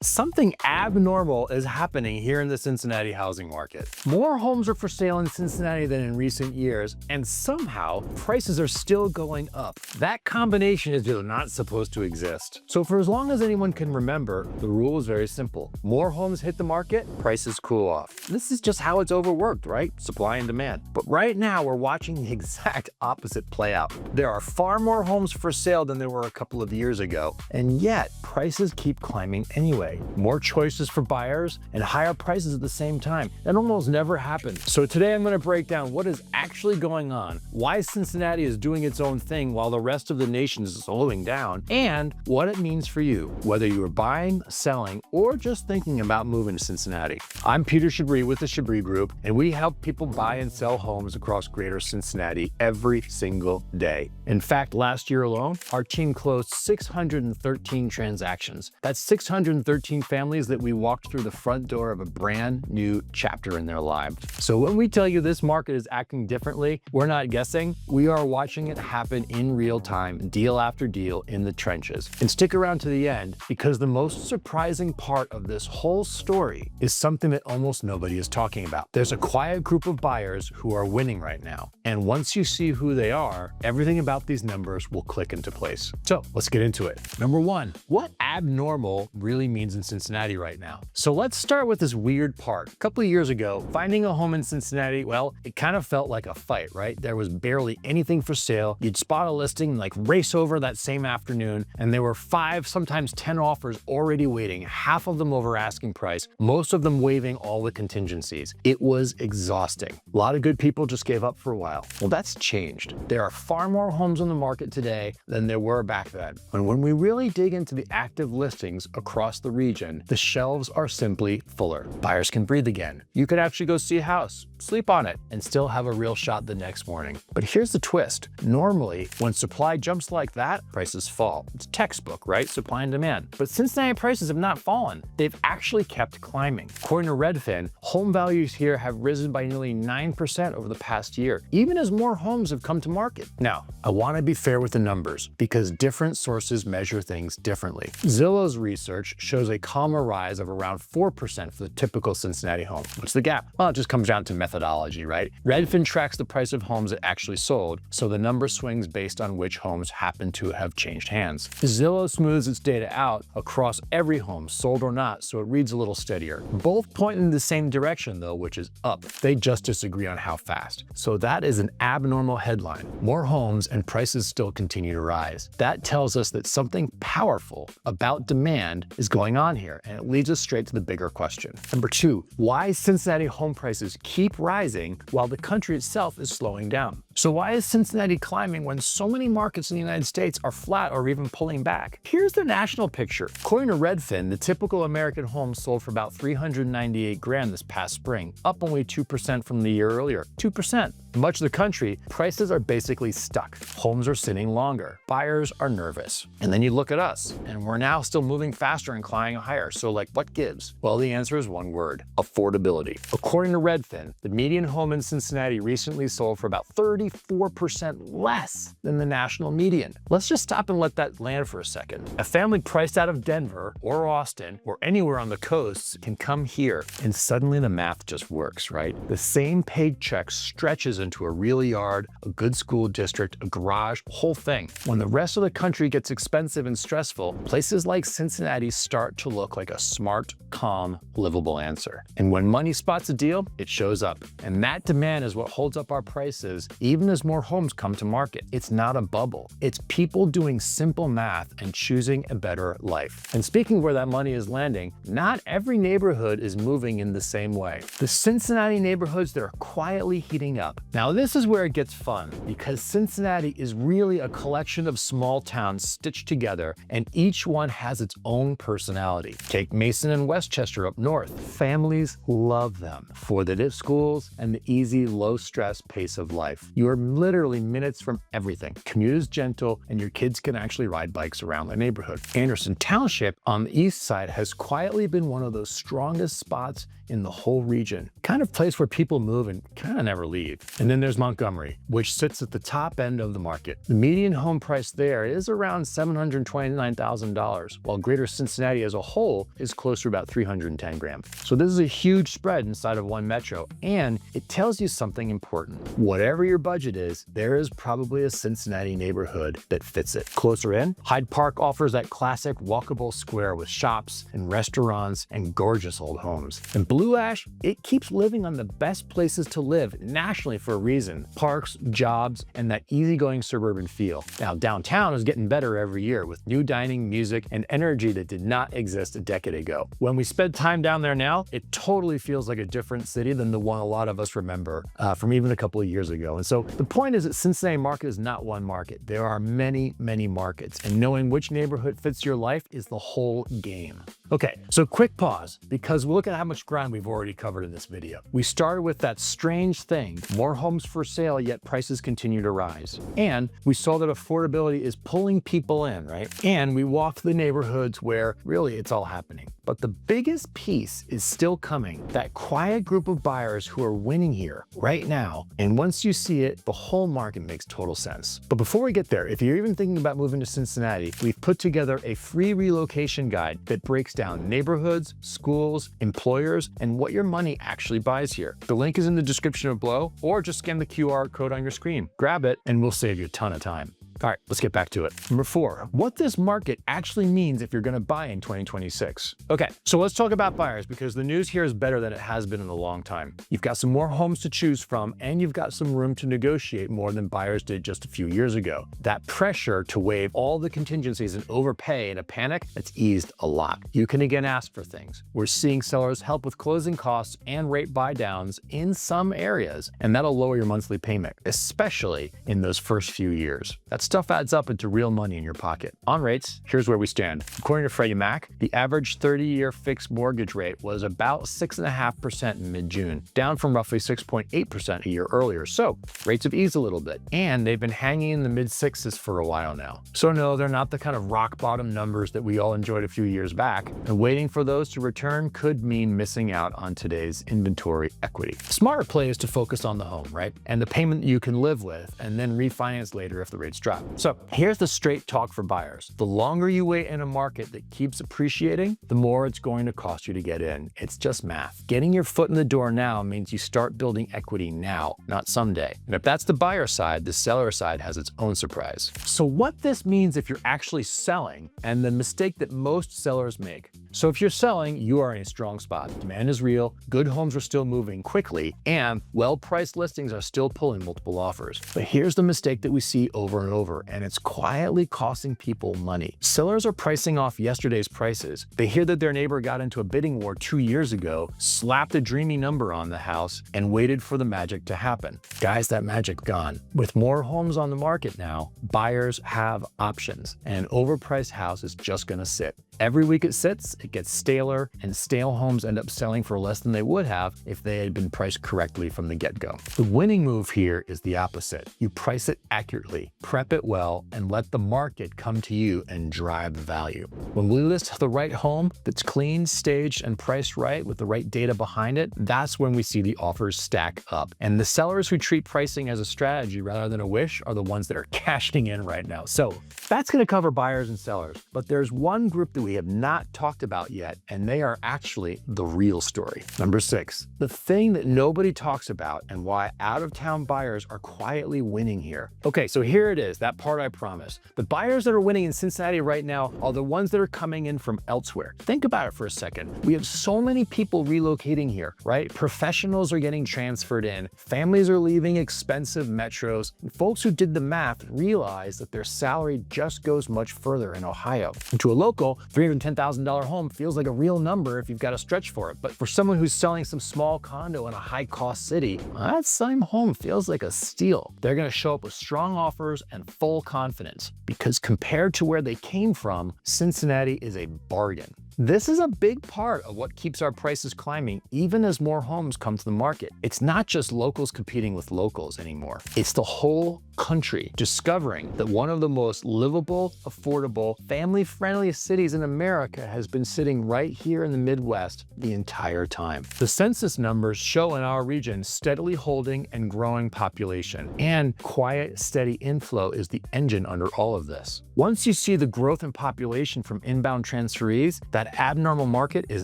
Something abnormal is happening here in the Cincinnati housing market. More homes are for sale in Cincinnati than in recent years, and somehow prices are still going up. That combination is just not supposed to exist. So for as long as anyone can remember, the rule is very simple. More homes hit the market, prices cool off. This is just how it's overworked, right? Supply and demand. But right now we're watching the exact opposite play out. There are far more homes for sale than there were a couple of years ago, and yet prices keep climbing anyway. More choices for buyers and higher prices at the same time. That almost never happens. So today I'm going to break down what is actually going on, why Cincinnati is doing its own thing while the rest of the nation is slowing down, and what it means for you, whether you are buying, selling, or just thinking about moving to Cincinnati. I'm Peter Chabris with the Chabris Group, and we help people buy and sell homes across greater Cincinnati every single day. In fact, last year alone, our team closed 613 transactions. That's 613 families that we walked through the front door of a brand new chapter in their lives. So when we tell you this market is acting differently, we're not guessing. We are watching it happen in real time, deal after deal in the trenches. And stick around to the end, because the most surprising part of this whole story is something that almost nobody is talking about. There's a quiet group of buyers who are winning right now. And once you see who they are, everything about these numbers will click into place. So let's get into it. Number one, what abnormal really means in Cincinnati right now. So let's start with this weird part. A couple of years ago, finding a home in Cincinnati, well, it kind of felt like a fight, right? There was barely anything for sale. You'd spot a listing, like race over that same afternoon, and there were 5, sometimes 10 offers already waiting, half of them over asking price, most of them waiving all the contingencies. It was exhausting. A lot of good people just gave up for a while. Well, that's changed. There are far more homes on the market today than there were back then. And when we really dig into the active listings across the region, the shelves are simply fuller. Buyers can breathe again. You could actually go see a house, sleep on it, and still have a real shot the next morning. But here's the twist. Normally, when supply jumps like that, prices fall. It's textbook, right? Supply and demand. But Cincinnati prices have not fallen. They've actually kept climbing. According to Redfin, home values here have risen by nearly 9% over the past year, even as more homes have come to market. Now, I want to be fair with the numbers because different sources measure things differently. Zillow's research shows a calmer rise of around 4% for the typical Cincinnati home. What's the gap? Well, it just comes down to methodology, right? Redfin tracks the price of homes that actually sold, so the number swings based on which homes happen to have changed hands. Zillow smooths its data out across every home, sold or not, so it reads a little steadier. Both point in the same direction though, which is up. They just disagree on how fast. So that is an abnormal headline. More homes and prices still continue to rise. That tells us that something powerful about demand is going on here, and it leads us straight to the bigger question. Number two, why Cincinnati home prices keep rising while the country itself is slowing down? So why is Cincinnati climbing when so many markets in the United States are flat or even pulling back? Here's the national picture. According to Redfin, the typical American home sold for about $398,000 this past spring, up only 2% from the year earlier. 2%. In much of the country, prices are basically stuck. Homes are sitting longer. Buyers are nervous. And then you look at us, and we're now still moving faster and climbing higher. So like, what gives? Well, the answer is one word: affordability. According to Redfin, the median home in Cincinnati recently sold for about 34% less than the national median. Let's just stop and let that land for a second. A family priced out of Denver or Austin or anywhere on the coasts can come here, and suddenly the math just works, right? The same paycheck stretches into a real yard, a good school district, a garage, whole thing. When the rest of the country gets expensive and stressful, places like Cincinnati start to look like a smart, calm, livable answer. And when money spots a deal, it shows up. And that demand is what holds up our prices, even as more homes come to market. It's not a bubble. It's people doing simple math and choosing a better life. And speaking of where that money is landing, not every neighborhood is moving in the same way. The Cincinnati neighborhoods that are quietly heating up. Now, this is where it gets fun, because Cincinnati is really a collection of small towns stitched together, and each one has its own personality. Take Mason and Westchester up north. Families love them for the schools and the easy, low-stress pace of life. You You are literally minutes from everything. Commute is gentle, and your kids can actually ride bikes around the neighborhood. Anderson Township on the east side has quietly been one of those strongest spots in the whole region. Kind of place where people move and kind of never leave. And then there's Montgomery, which sits at the top end of the market. The median home price there is around $729,000, while greater Cincinnati as a whole is closer to about $310,000. So this is a huge spread inside of one metro, and it tells you something important. Whatever your budget is, there is probably a Cincinnati neighborhood that fits it. Closer in, Hyde Park offers that classic walkable square with shops and restaurants and gorgeous old homes. And Blue Ash, it keeps living on the best places to live nationally for a reason: parks, jobs, and that easygoing suburban feel. Now, downtown is getting better every year with new dining, music, and energy that did not exist a decade ago. When we spend time down there now, it totally feels like a different city than the one a lot of us remember from even a couple of years ago. And so the point is that Cincinnati market is not one market. There are many, many markets, and knowing which neighborhood fits your life is the whole game. Okay, so quick pause, because we'll look at how much ground we've already covered in this video. We started with that strange thing: more homes for sale, yet prices continue to rise. And we saw that affordability is pulling people in, right? And we walked the neighborhoods where really it's all happening. But the biggest piece is still coming: that quiet group of buyers who are winning here right now. And once you see it, the whole market makes total sense. But before we get there, if you're even thinking about moving to Cincinnati, we've put together a free relocation guide that breaks down neighborhoods, schools, employers, and what your money actually buys here. The link is in the description below, or just scan the QR code on your screen. Grab it, and we'll save you a ton of time. All right, let's get back to it. Number 4, what this market actually means if you're going to buy in 2026. Okay, so let's talk about buyers, because the news here is better than it has been in a long time. You've got some more homes to choose from, and you've got some room to negotiate more than buyers did just a few years ago. That pressure to waive all the contingencies and overpay in a panic, that's eased a lot. You can again ask for things. We're seeing sellers help with closing costs and rate buy downs in some areas, and that'll lower your monthly payment, especially in those first few years. That stuff adds up into real money in your pocket. On rates, here's where we stand. According to Freddie Mac, the average 30-year fixed mortgage rate was about 6.5% in mid-June, down from roughly 6.8% a year earlier. So rates have eased a little bit, and they've been hanging in the mid-6s for a while now. So no, they're not the kind of rock bottom numbers that we all enjoyed a few years back, and waiting for those to return could mean missing out on today's inventory equity. Smarter play is to focus on the home, right? And the payment you can live with, and then refinance later if the rates drop. So here's the straight talk for buyers. The longer you wait in a market that keeps appreciating, the more it's going to cost you to get in. It's just math. Getting your foot in the door now means you start building equity now, not someday. And if that's the buyer side, the seller side has its own surprise. So what this means if you're actually selling, and the mistake that most sellers make. So if you're selling, you are in a strong spot. Demand is real, good homes are still moving quickly, and well-priced listings are still pulling multiple offers. But here's the mistake that we see over and over, and it's quietly costing people money. Sellers are pricing off yesterday's prices. They hear that their neighbor got into a bidding war 2 years ago, slapped a dreamy number on the house, and waited for the magic to happen. Guys, that magic's gone. With more homes on the market now, buyers have options, and an overpriced house is just gonna sit. Every week it sits, it gets staler, and stale homes end up selling for less than they would have if they had been priced correctly from the get-go. The winning move here is the opposite. You price it accurately, prep it well, and let the market come to you and drive the value. When we list the right home that's clean, staged, and priced right with the right data behind it, that's when we see the offers stack up. And the sellers who treat pricing as a strategy rather than a wish are the ones that are cashing in right now. So that's gonna cover buyers and sellers, but there's one group that we have not talked about yet, and they are actually the real story. Number 6, the thing that nobody talks about and why out-of-town buyers are quietly winning here. Okay, so here it is, that part I promised. The buyers that are winning in Cincinnati right now are the ones that are coming in from elsewhere. Think about it for a second. We have so many people relocating here, right? Professionals are getting transferred in, families are leaving expensive metros, and folks who did the math realize that their salary just goes much further in Ohio. And to a local, $310,000 home feels like a real number if you've got to stretch for it. But for someone who's selling some small condo in a high-cost city, that same home feels like a steal. They're going to show up with strong offers and full confidence, because compared to where they came from, Cincinnati is a bargain. This is a big part of what keeps our prices climbing even as more homes come to the market. It's not just locals competing with locals anymore. It's the whole country discovering that one of the most livable, affordable, family-friendly cities in America has been sitting right here in the Midwest the entire time. The census numbers show in our region steadily holding and growing population, and quiet, steady inflow is the engine under all of this. Once you see the growth in population from inbound transferees, that abnormal market is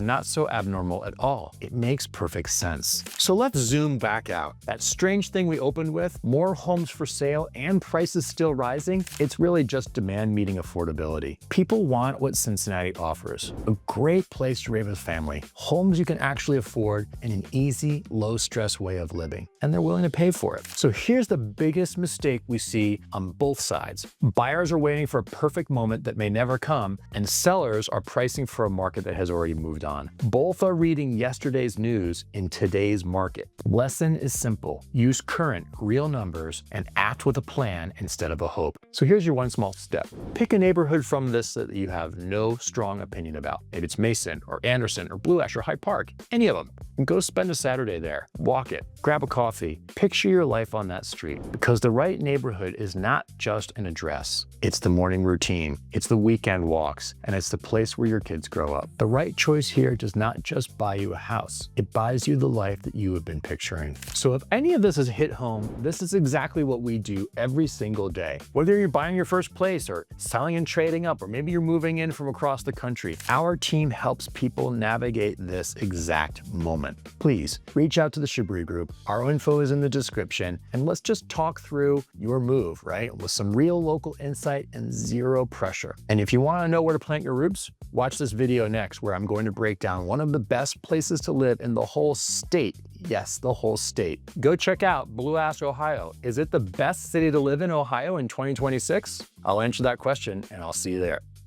not so abnormal at all. It makes perfect sense. So let's zoom back out. That strange thing we opened with, more homes for sale and prices still rising, it's really just demand meeting affordability. People want what Cincinnati offers. A great place to raise a family, homes you can actually afford, and an easy, low-stress way of living. And they're willing to pay for it. So here's the biggest mistake we see on both sides. Buyers are waiting for a perfect moment that may never come, and sellers are pricing for a market that has already moved on. Both are reading yesterday's news in today's market. Lesson is simple. Use current, real numbers and act with a plan instead of a hope. So here's your one small step. Pick a neighborhood from this that you have no strong opinion about. Maybe it's Mason or Anderson or Blue Ash or Hyde Park, any of them. And go spend a Saturday there. Walk it, grab a coffee, picture your life on that street, because the right neighborhood is not just an address. It's the morning routine, it's the weekend walks, and it's the place where your kids grow up. The right choice here does not just buy you a house, it buys you the life that you have been picturing. So if any of this has hit home, this is exactly what we do every single day. Whether you're buying your first place or selling and trading up, or maybe you're moving in from across the country, our team helps people navigate this exact moment. Please reach out to the Chabris group. Our info is in the description, and let's just talk through your move, right? With some real local insight and zero pressure. And if you want to know where to plant your roots, watch this video next, where I'm going to break down one of the best places to live in the whole state. Yes, the whole state. Go check out Blue Ash, Ohio. Is it the best city to live in Ohio in 2026? I'll answer that question, and I'll see you there.